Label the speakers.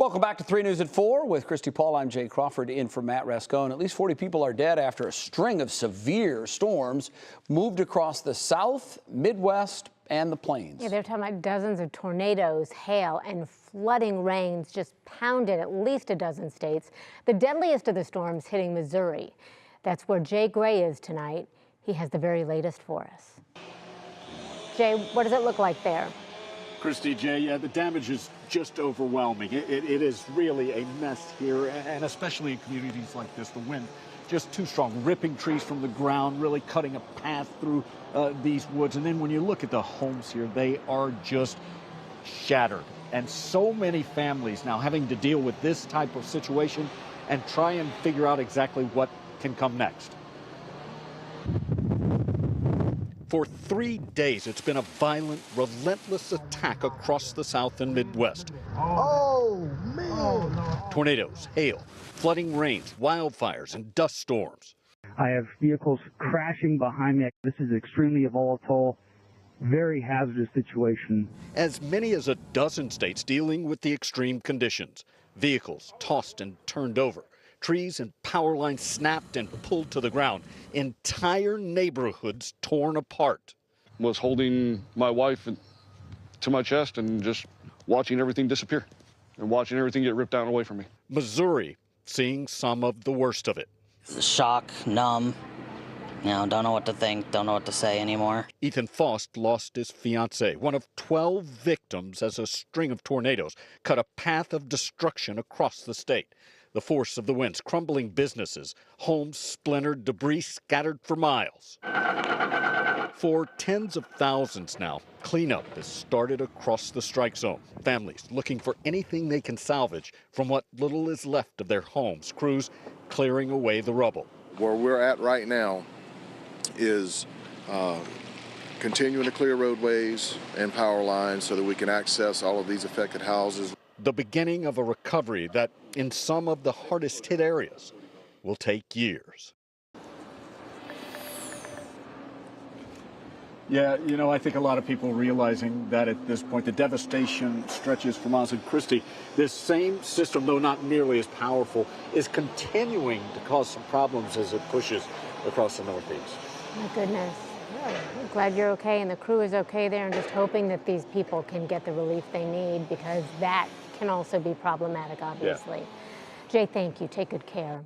Speaker 1: Welcome back to 3 News at 4 with Christy Paul. I'm Jay Crawford in for Matt Rascone. At least 40 people are dead after a string of severe storms moved across the South, Midwest, and the plains.
Speaker 2: Yeah, they're talking about dozens of tornadoes, hail, and flooding rains just pounded at least a dozen states. The deadliest of the storms hitting Missouri. That's where Jay Gray is tonight. He has the very latest for us. Jay, what does it look like there?
Speaker 3: Christy, Jay, yeah, the damage is just overwhelming. It is really a mess here, and especially in communities like this. The wind just too strong, ripping trees from the ground, really cutting a path through these woods. And then when you look at the homes here, they are just shattered. And so many families now having to deal with this type of situation and try and figure out exactly what can come next. For 3 days, it's been a violent, relentless attack across the South and Midwest.
Speaker 4: Oh, man!
Speaker 3: Tornadoes, hail, flooding rains, wildfires, and dust storms.
Speaker 5: I have vehicles crashing behind me. This is extremely volatile, very hazardous situation.
Speaker 3: As many as a dozen states dealing with the extreme conditions. Vehicles tossed and turned over. Trees and power lines snapped and pulled to the ground. Entire neighborhoods torn apart.
Speaker 6: Was holding my wife to my chest and just watching everything disappear and watching everything get ripped down away from me.
Speaker 3: Missouri seeing some of the worst of it.
Speaker 7: Shock, numb, don't know what to think, don't know what to say anymore.
Speaker 3: Ethan Faust lost his fiancée, one of 12 victims as a string of tornadoes cut a path of destruction across the state. The force of the winds crumbling businesses, homes splintered, debris scattered for miles. For tens of thousands now, cleanup has started across the strike zone. Families looking for anything they can salvage from what little is left of their homes. Crews clearing away the rubble.
Speaker 8: Where we're at right now is continuing to clear roadways and power lines so that we can access all of these affected houses.
Speaker 3: The beginning of a recovery that, in some of the hardest hit areas, will take years. Yeah, I think a lot of people realizing that at this point the devastation stretches for miles. And Christy, this same system, though not nearly as powerful, is continuing to cause some problems as it pushes across the Northeast.
Speaker 2: My goodness. I'm glad you're okay and the crew is okay there, and just hoping that these people can get the relief they need, because that can also be problematic, obviously. Yeah. Jay, thank you. Take good care.